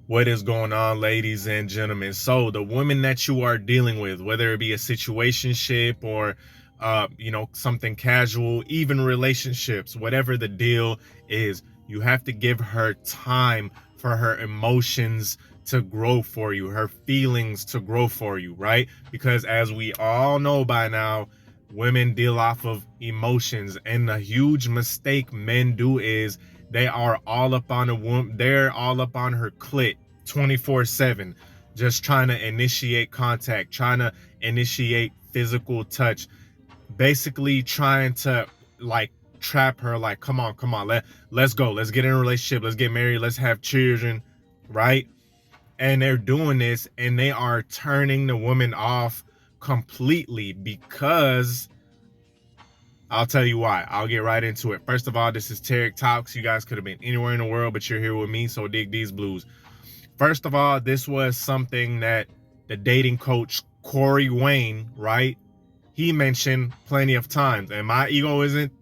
What is going on, ladies and gentlemen? So the women that you are dealing with, whether it be a situationship or something casual, even relationships, whatever the deal is, you have to give her time for her emotions to grow for you, her feelings to grow for you, right? Because as we all know by now, women deal off of emotions, and the huge mistake men do is they are all up on a woman. They're all up on her clit 24/7, just trying to initiate contact, trying to initiate physical touch, basically trying to like trap her. Like, come on, let's go, let's get in a relationship, let's get married, let's have children, right? And they're doing this, and they are turning the woman off completely because I'll tell you why. I'll get right into it. First of all, this is Tarik Talks. You guys could have been anywhere in the world, but you're here with me, so dig these blues. First of all, this was something that the dating coach Corey Wayne, right? He mentioned plenty of times. And my ego isn't,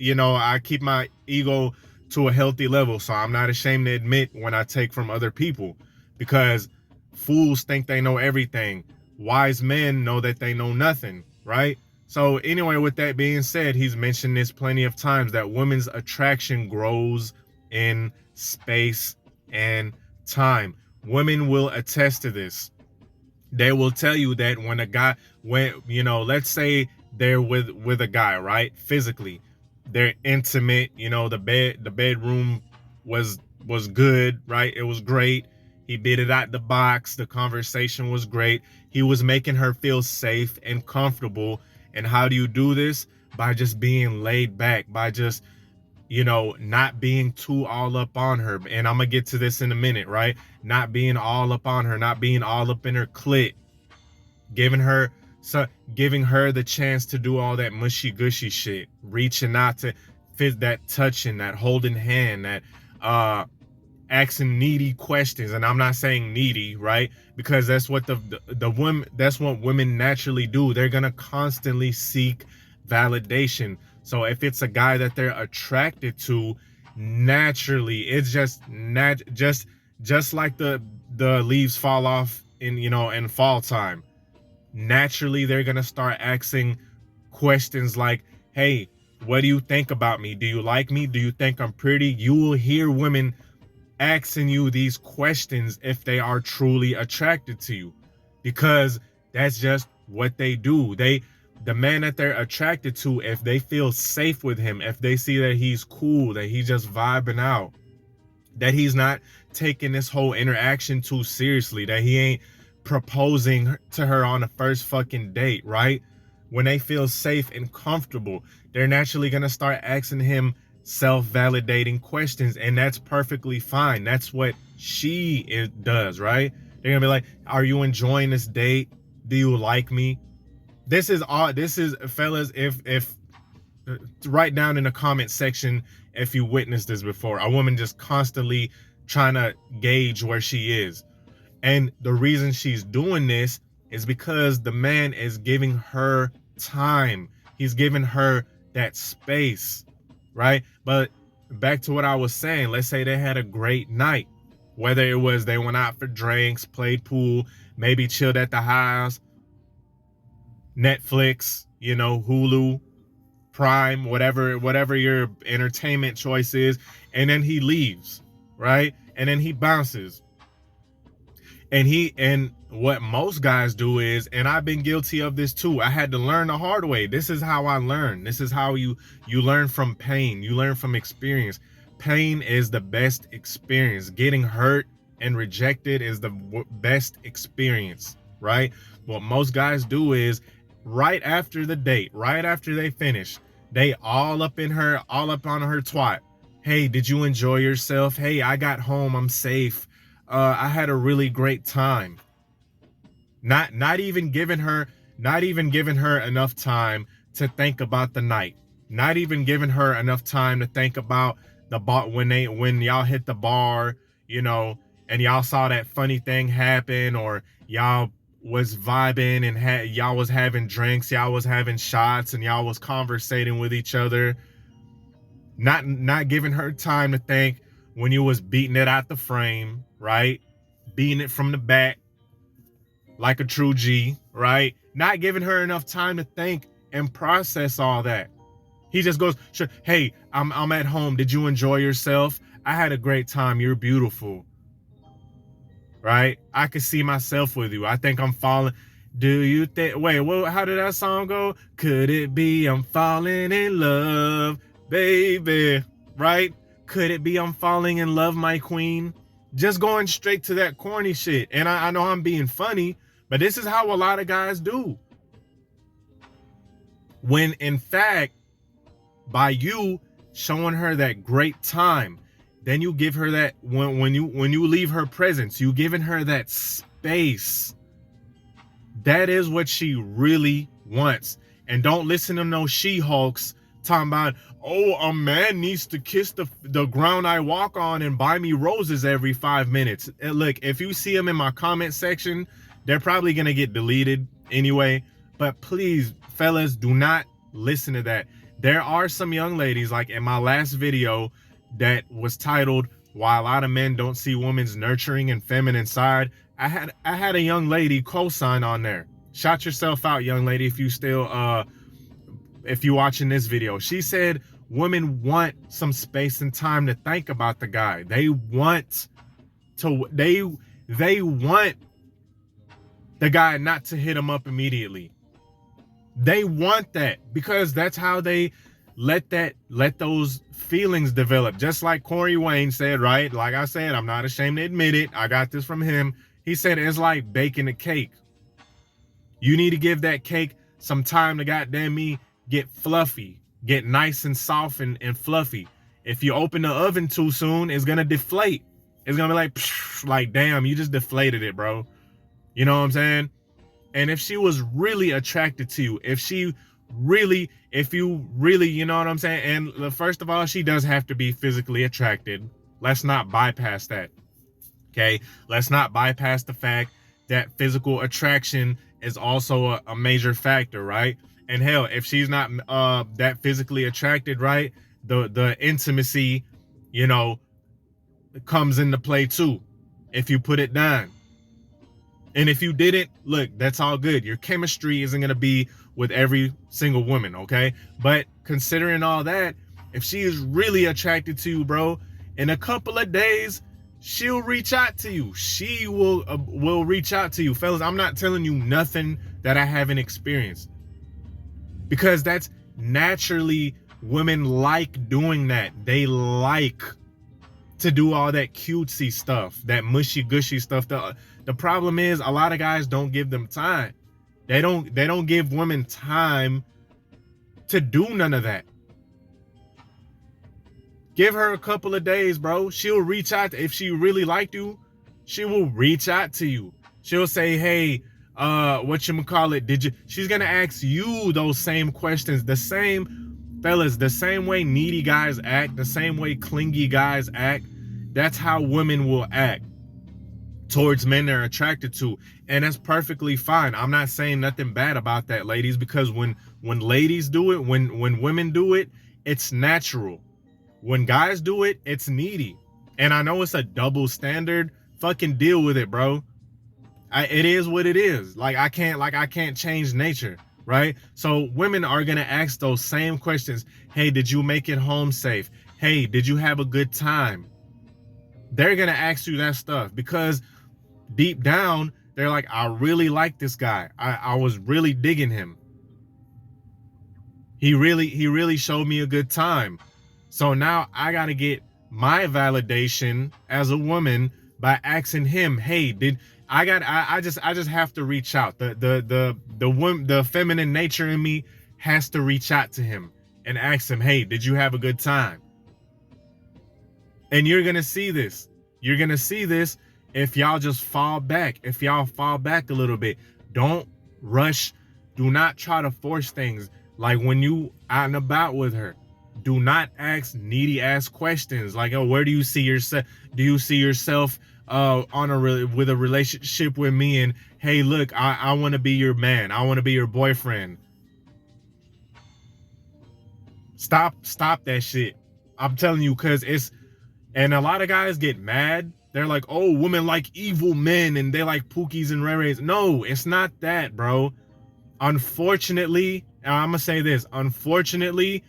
I keep my ego to a healthy level. So I'm not ashamed to admit when I take from other people, because fools think they know everything. Wise men know that they know nothing, right? So anyway, with that being said, he's mentioned this plenty of times that women's attraction grows in space and time. Women will attest to this. They will tell you that let's say they're with a guy, right? Physically, they're intimate. The bedroom was good, right? It was great. He beat it out the box. The conversation was great. He was making her feel safe and comfortable. And how do you do this? By just being laid back, by just not being too all up on her. And I'm gonna get to this in a minute, right? Not being all up on her, not being all up in her clit, giving her giving her the chance to do all that mushy gushy shit, reaching out to fit that touching, that holding hand, that asking needy questions. And I'm not saying needy, right? Because that's what the women, that's what women naturally do. They're gonna constantly seek validation. So if it's a guy that they're attracted to, naturally, it's just like the leaves fall off in fall time. Naturally, they're gonna start asking questions like, hey, what do you think about me? Do you like me? Do you think I'm pretty? You will hear women asking you these questions if they are truly attracted to you, because that's just what they do. The man that they're attracted to, if they feel safe with him, if they see that he's cool, that he's just vibing out, that he's not taking this whole interaction too seriously, that he ain't proposing to her on the first fucking date, right? When they feel safe and comfortable, they're naturally going to start asking him self-validating questions, and that's perfectly fine. That's what does, right? They're gonna be like, are you enjoying this date? Do you like me? This is fellas, if write down in the comment section if you witnessed this before, a woman just constantly trying to gauge where she is. And the reason she's doing this is because the man is giving her time. He's giving her that space, right? But back to what I was saying, let's say they had a great night, whether it was they went out for drinks, played pool, maybe chilled at the house, Netflix, Hulu, Prime, whatever your entertainment choice is, and then he leaves, right? And then he bounces. And what most guys do is, and I've been guilty of this too, I had to learn the hard way. This is how I learn. This is how you learn from pain. You learn from experience. Pain is the best experience. Getting hurt and rejected is the best experience, right? What most guys do is, right after the date, right after they finish, they all up on her twat. Hey, did you enjoy yourself? Hey, I got home, I'm safe. I had a really great time. Not even giving her enough time to think about the night. Not even giving her enough time to think about the bar when y'all hit the bar, and y'all saw that funny thing happen, or y'all was vibing and y'all was having drinks, y'all was having shots, and y'all was conversating with each other. Not giving her time to think when you was beating it out the frame, right? beating it from the back like a true G, right? Not giving her enough time to think and process all that. He just goes, sure, hey, I'm at home. Did you enjoy yourself? I had a great time. You're beautiful. Right? I could see myself with you. I think I'm falling. Do you think, wait, well, how did that song go? Could it be I'm falling in love, baby? Right? Could it be I'm falling in love, my queen? Just going straight to that corny shit. And I know I'm being funny, but this is how a lot of guys do. When in fact, by you showing her that great time, then you give her that, when you leave her presence, you giving her that space. That is what she really wants. And don't listen to no She-Hulks talking about, oh, a man needs to kiss the ground I walk on and buy me roses every 5 minutes. And look, if you see them in my comment section, they're probably going to get deleted anyway. But please, fellas, do not listen to that. There are some young ladies, like in my last video that was titled, Why a Lot of Men Don't See Women's Nurturing and Feminine Side. I had a young lady co-sign on there. Shout yourself out, young lady, if you still if you watching this video. She said women want some space and time to think about the guy. They want they want the guy not to hit him up immediately. They want that because that's how they let those feelings develop. Just like Corey Wayne said, right? Like I said, I'm not ashamed to admit it. I got this from him. He said it's like baking a cake. You need to give that cake some time to goddamn me get fluffy, get nice and soft and fluffy. If you open the oven too soon, it's gonna deflate. It's gonna be like damn, you just deflated it, bro. You know what I'm saying? And if she was really attracted to you, if you really, you know what I'm saying? And first of all, she does have to be physically attracted. Let's not bypass that. Okay? Let's not bypass the fact that physical attraction is also a major factor, right? And hell, if she's not that physically attracted, right? The intimacy, you know, comes into play too, if you put it down. And if you didn't, look, that's all good. Your chemistry isn't going to be with every single woman, okay? But considering all that, if she is really attracted to you, bro, in a couple of days, she'll reach out to you. She will reach out to you. Fellas, I'm not telling you nothing that I haven't experienced. Because that's naturally, women like doing that. They like to do all that cutesy stuff, that mushy gushy stuff. The problem is a lot of guys don't give them time. They don't give women time to do none of that. Give her a couple of days, bro. She'll reach out. If she really liked you, she will reach out to you. She'll say, hey, whatchamacallit, she's gonna ask you those same questions. The same, fellas, the same way needy guys act, the same way clingy guys act, that's how women will act towards men they're attracted to. And that's perfectly fine. I'm not saying nothing bad about that, ladies, because when ladies do it, when women do it, it's natural. When guys do it, it's needy. And I know it's a double standard. Fucking deal with it, bro. It is what it is. I can't change nature, right? So women are gonna ask those same questions. Hey, did you make it home safe? Hey, did you have a good time? They're gonna ask you that stuff because deep down, they're like, I really like this guy. I was really digging him. He really showed me a good time. So now I gotta get my validation as a woman by asking him, hey, I just have to reach out. The feminine nature in me has to reach out to him and ask him, hey, did you have a good time? And you're gonna see this. You're gonna see this if y'all just fall back. If y'all fall back a little bit. Don't rush. Do not try to force things. Like when you out and about with her, do not ask needy ass questions. Like, oh, where do you see yourself? Do you see yourself with a relationship with me? And hey, look, I want to be your man. I want to be your boyfriend. Stop that shit. I'm telling you, because and a lot of guys get mad they're like, oh, women like evil men and they like pookies and rays. No, it's not that, bro. Unfortunately, I'm gonna say this, unfortunately,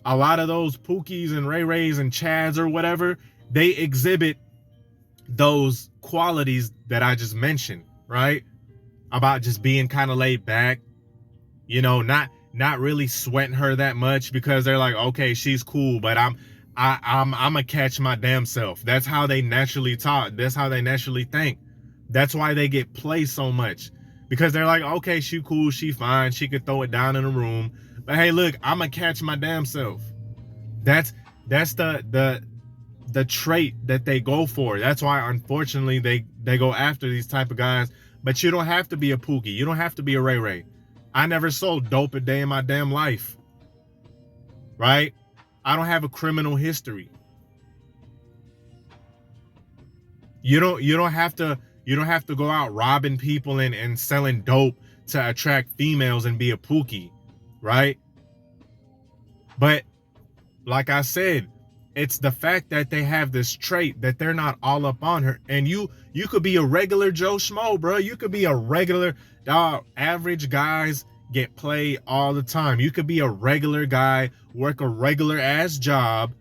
a lot of those pookies and rays and chads or whatever, they exhibit those qualities that I just mentioned, right? About just being kind of laid back, not really sweating her that much, because they're like, okay, she's cool, but I'm gonna catch my damn self. That's how they naturally talk. That's how they naturally think. That's why they get played so much, because they're like, okay, she cool, she fine, she could throw it down in a room, but hey, look, I'm gonna catch my damn self. That's the trait that they go for. That's why, unfortunately, they go after these type of guys. But you don't have to be a pookie. You don't have to be a ray. I never sold dope a day in my damn life, right? I don't have a criminal history. You don't have to go out robbing people and selling dope to attract females and be a pookie, right? But like I said, it's the fact that they have this trait that they're not all up on her. And you could be a regular Joe Schmo, bro. You could be a regular dog. Average guys get played all the time. You could be a regular guy, work a regular ass job.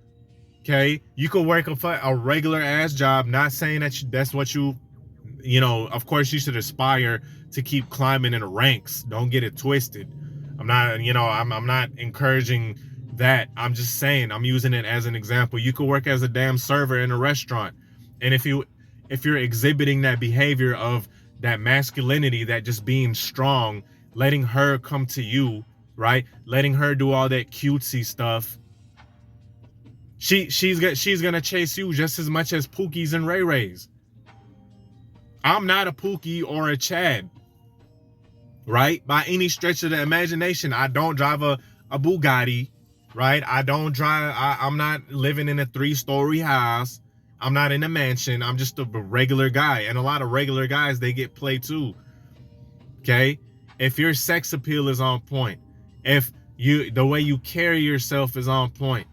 Okay, you could work a regular ass job. Not saying that that's what of course you should aspire to keep climbing in the ranks. Don't get it twisted. I'm not, I'm not encouraging that. I'm just saying, I'm using it as an example. You could work as a damn server in a restaurant, and if you're exhibiting that behavior of that masculinity, that just being strong, letting her come to you, right? Letting her do all that cutesy stuff. She's gonna chase you just as much as pookies and rays. I'm not a pookie or a chad, right? By any stretch of the imagination. I don't drive a Bugatti, right? I'm not living in a 3-story house. I'm not in a mansion. I'm just a regular guy. And a lot of regular guys, they get played too. Okay? If your sex appeal is on point, if the way you carry yourself is on point,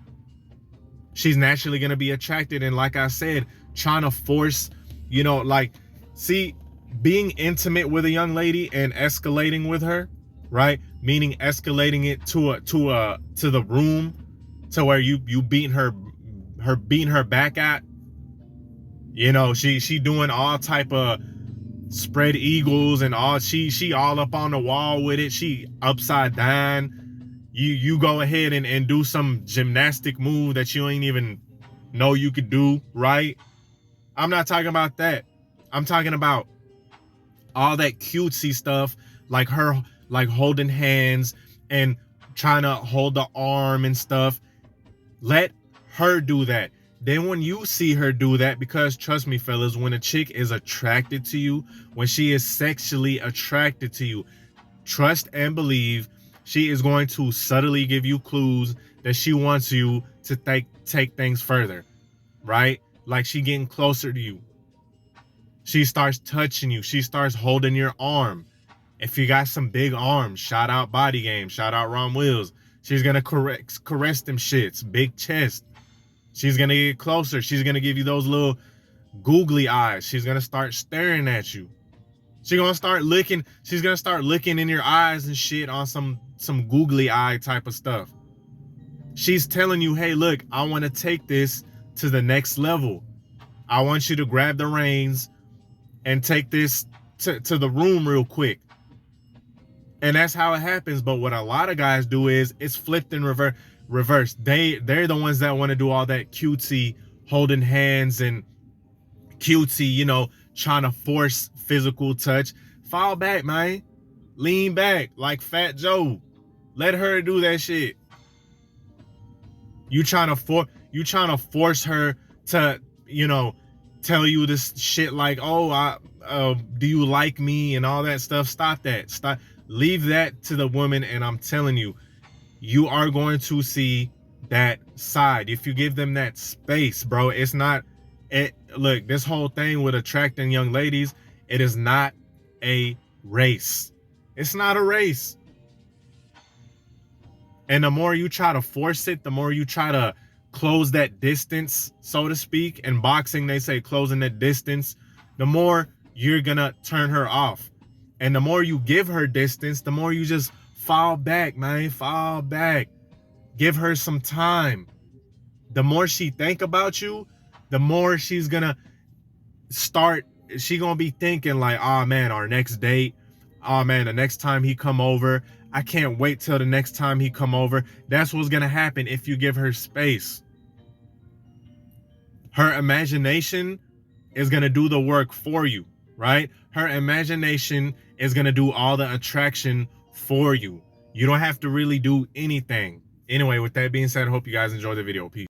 she's naturally going to be attracted. And like I said, trying to force, see, being intimate with a young lady and escalating with her, right? Meaning escalating it to the room, to where you beating her back at, she doing all type of spread eagles and all, she all up on the wall with it, she upside down. You go ahead and do some gymnastic move that you ain't even know you could do, right? I'm not talking about that. I'm talking about all that cutesy stuff, like her, like holding hands and trying to hold the arm and stuff. Let her do that. Then when you see her do that, because trust me, fellas, when a chick is attracted to you, when she is sexually attracted to you, trust and believe, she is going to subtly give you clues that she wants you to take things further, right? Like she getting closer to you. She starts touching you. She starts holding your arm. If you got some big arms, shout out Body Game, shout out Ron Wills. She's going to caress them shits, big chest. She's going to get closer. She's going to give you those little googly eyes. She's going to start staring at you. She's going to start looking. She's going to start looking in your eyes and shit on some googly eye type of stuff. She's telling you, hey, look, I want to take this to the next level. I want you to grab the reins and take this to the room real quick. And that's how it happens. But what a lot of guys do is it's flipped in reverse. They're the ones that want to do all that cutesy holding hands and cutesy, trying to force physical touch. Fall back, man. Lean back like Fat Joe. Let her do that shit. You trying to force her to, tell you this shit like, oh, do you like me and all that stuff. Stop that. Stop. Leave that to the woman, and I'm telling you, you are going to see that side if you give them that space, bro. It's not look, this whole thing with attracting young ladies, it is not a race. It's not a race. And the more you try to force it, the more you try to close that distance, so to speak. In boxing, they say closing that distance, the more you're gonna turn her off. And the more you give her distance, the more you just fall back, man. Fall back. Give her some time. The more she think about you, the more she's gonna she gonna be thinking like, oh man, our next date, oh man, the next time he come over, I can't wait till the next time he come over. That's what's gonna happen if you give her space. Her imagination is gonna do the work for you, right? Her imagination is gonna do all the attraction for you. You don't have to really do anything. Anyway, with that being said, I hope you guys enjoyed the video. Peace.